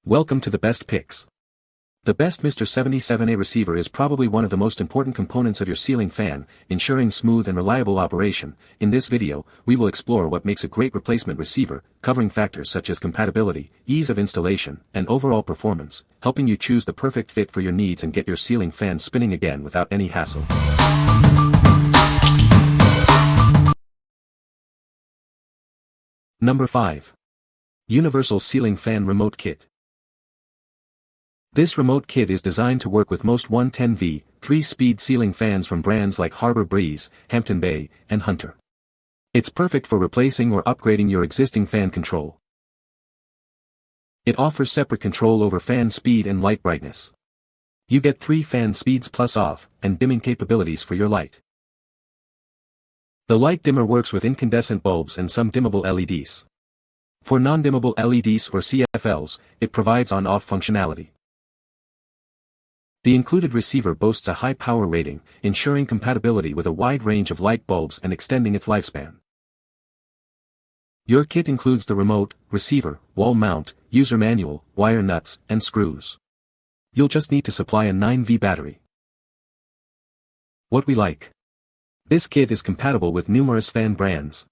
Welcome to the best picks. The best Mr77a receiver is probably one of the most important components of your ceiling fan, ensuring smooth and reliable operation. In this video, we will explore what makes a great replacement receiver, covering factors such as compatibility, ease of installation, and overall performance, helping you choose the perfect fit for your needs and get your ceiling fan spinning again without any hassle. Number 5. Universal Ceiling Fan Remote Kit. This remote kit is designed to work with most 110V, 3-speed ceiling fans from brands like Harbor Breeze, Hampton and Hunter. It's perfect for replacing or upgrading your existing fan control. It offers separate control over fan speed and light brightness. You get 3 fan speeds plus off, and dimming capabilities for your light. The light dimmer works with incandescent bulbs and some dimmable LEDs. For non-dimmable LEDs or CFLs, it provides on-off functionality. The included receiver boasts a high power rating, ensuring compatibility with a wide range of light bulbs and extending its lifespan. Your kit includes the remote, receiver, wall mount, user manual, wire nuts, and screws. You'll just need to supply a 9V battery. What we like. This kit is compatible with numerous fan brands.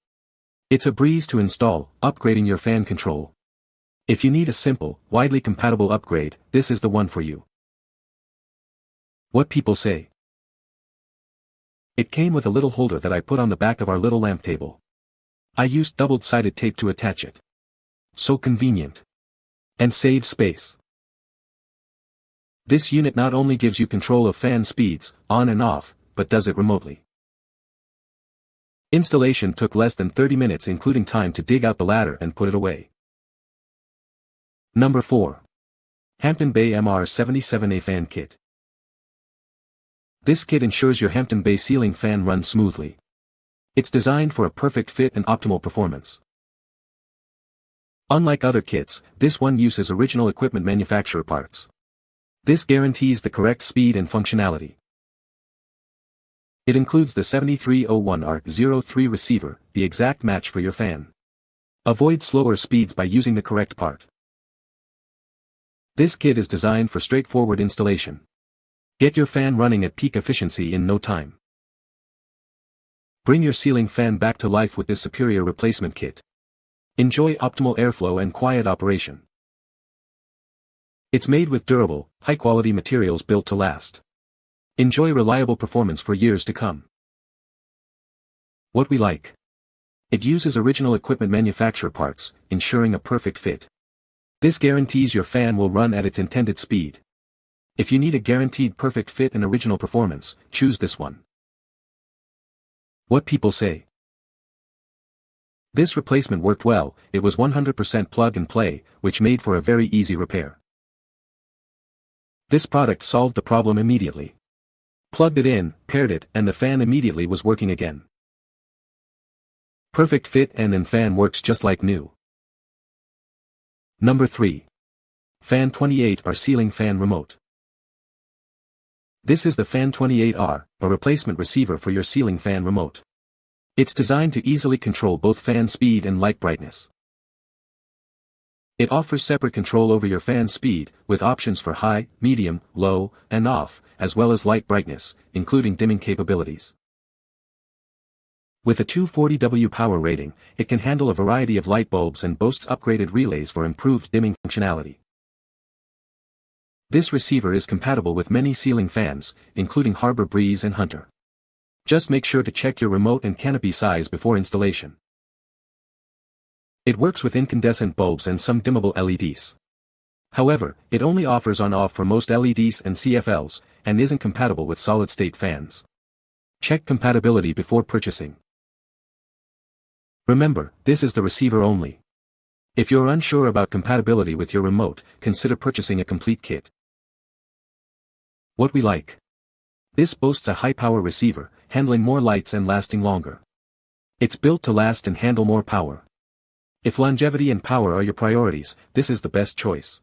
It's a breeze to install, upgrading your fan control. If you need a simple, widely compatible upgrade, this is the one for you. What people say. It came with a little holder that I put on the back of our little lamp table. I used double-sided tape to attach it. So convenient. And saves space. This unit not only gives you control of fan speeds, on and off, but does it remotely. Installation took less than 30 minutes including time to dig out the ladder and put it away. Number 4. Hampton Mr77a Fan Kit. This kit ensures your Hampton ceiling fan runs smoothly. It's designed for a perfect fit and optimal performance. Unlike other kits, this one uses original equipment manufacturer parts. This guarantees the correct speed and functionality. It includes the 7301R03 receiver, the exact match for your fan. Avoid slower speeds by using the correct part. This kit is designed for straightforward installation. Get your fan running at peak efficiency in no time. Bring your ceiling fan back to life with this superior replacement kit. Enjoy optimal airflow and quiet operation. It's made with durable, high-quality materials built to last. Enjoy reliable performance for years to come. What we like. It uses original equipment manufacturer parts, ensuring a perfect fit. This guarantees your fan will run at its intended speed. If you need a guaranteed perfect fit and original performance, choose this one. What people say. This replacement worked well, it was 100% plug and play, which made for a very easy repair. This product solved the problem immediately. Plugged it in, paired it, and the fan immediately was working again. Perfect fit and fan works just like new. Number 3. Fan28R Ceiling Fan Remote. This is the Fan28R, a replacement receiver for your ceiling fan remote. It's designed to easily control both fan speed and light brightness. It offers separate control over your fan speed, with options for high, medium, low, and off, as well as light brightness, including dimming capabilities. With a 240W power rating, it can handle a variety of light bulbs and boasts upgraded relays for improved dimming functionality. This receiver is compatible with many ceiling fans, including Harbor Breeze and Hunter. Just make sure to check your remote and canopy size before installation. It works with incandescent bulbs and some dimmable LEDs. However, it only offers on-off for most LEDs and CFLs, and isn't compatible with solid-state fans. Check compatibility before purchasing. Remember, this is the receiver only. If you're unsure about compatibility with your remote, consider purchasing a complete kit. What we like. This boasts a high-power receiver, handling more lights and lasting longer. It's built to last and handle more power. If longevity and power are your priorities, this is the best choice.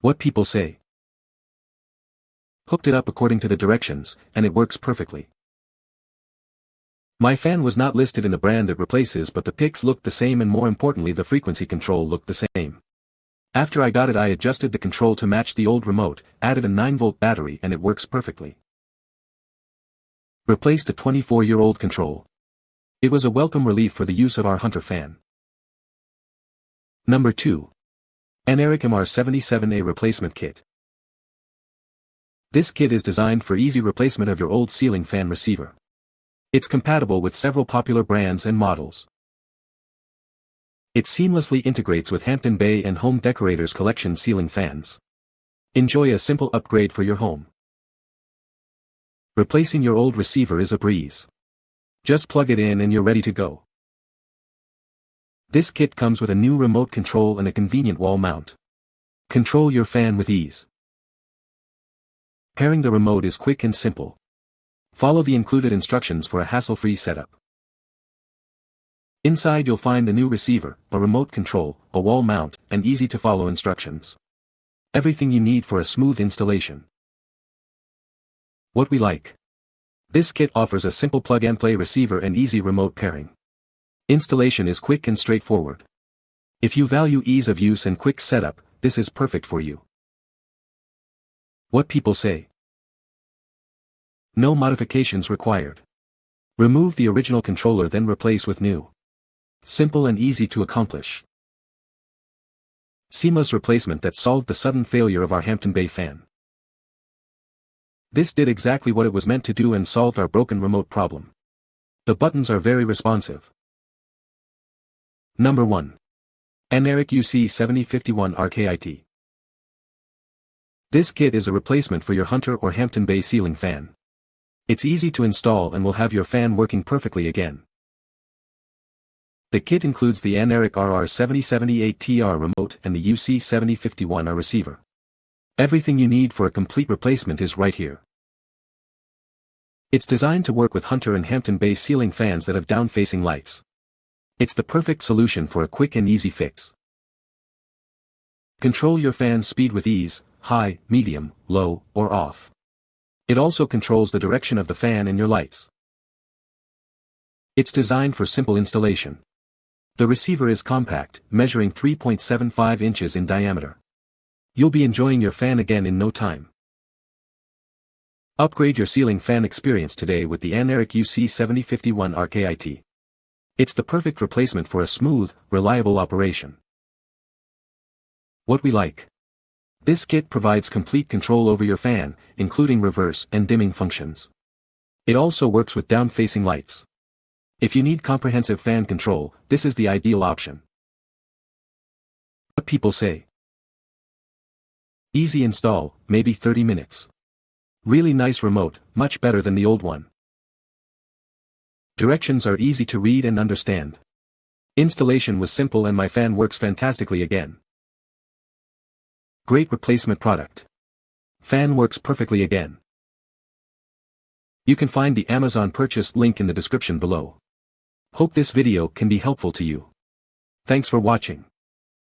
What people say. Hooked it up according to the directions, and it works perfectly. My fan was not listed in the brand it replaces, but the pics looked the same and more importantly the frequency control looked the same. After I got it, I adjusted the control to match the old remote, added a 9-volt battery, and it works perfectly. Replaced a 24-year-old control. It was a welcome relief for the use of our Hunter fan. Number 2. Anderic Mr77a Replacement Kit. This kit is designed for easy replacement of your old ceiling fan receiver. It's compatible with several popular brands and models. It seamlessly integrates with Hampton Bay and Home Decorators Collection ceiling fans. Enjoy a simple upgrade for your home. Replacing your old receiver is a breeze. Just plug it in and you're ready to go. This kit comes with a new remote control and a convenient wall mount. Control your fan with ease. Pairing the remote is quick and simple. Follow the included instructions for a hassle-free setup. Inside you'll find a new receiver, a remote control, a wall mount, and easy-to-follow instructions. Everything you need for a smooth installation. What we like. This kit offers a simple plug-and-play receiver and easy remote pairing. Installation is quick and straightforward. If you value ease of use and quick setup, this is perfect for you. What people say. No modifications required. Remove the original controller, then replace with new. Simple and easy to accomplish. Seamless replacement that solved the sudden failure of our Hampton Bay fan. This did exactly what it was meant to do and solved our broken remote problem. The buttons are very responsive. Number 1. Anderic UC7051RKIT. This kit is a replacement for your Hunter or Hampton Bay ceiling fan. It's easy to install and will have your fan working perfectly again. The kit includes the Anderic RR7078TR remote and the UC7051R receiver. Everything you need for a complete replacement is right here. It's designed to work with Hunter and Hampton Bay ceiling fans that have down-facing lights. It's the perfect solution for a quick and easy fix. Control your fan speed with ease, high, medium, low, or off. It also controls the direction of the fan and your lights. It's designed for simple installation. The receiver is compact, measuring 3.75 inches in diameter. You'll be enjoying your fan again in no time. Upgrade your ceiling fan experience today with the Anderic UC7051RKIT. It's the perfect replacement for a smooth, reliable operation. What we like. This kit provides complete control over your fan, including reverse and dimming functions. It also works with down-facing lights. If you need comprehensive fan control, this is the ideal option. What people say. Easy install, maybe 30 minutes. Really nice remote, much better than the old one. Directions are easy to read and understand. Installation was simple and my fan works fantastically again. Great replacement product. Fan works perfectly again. You can find the Amazon purchase link in the description below. Hope this video can be helpful to you. Thanks for watching.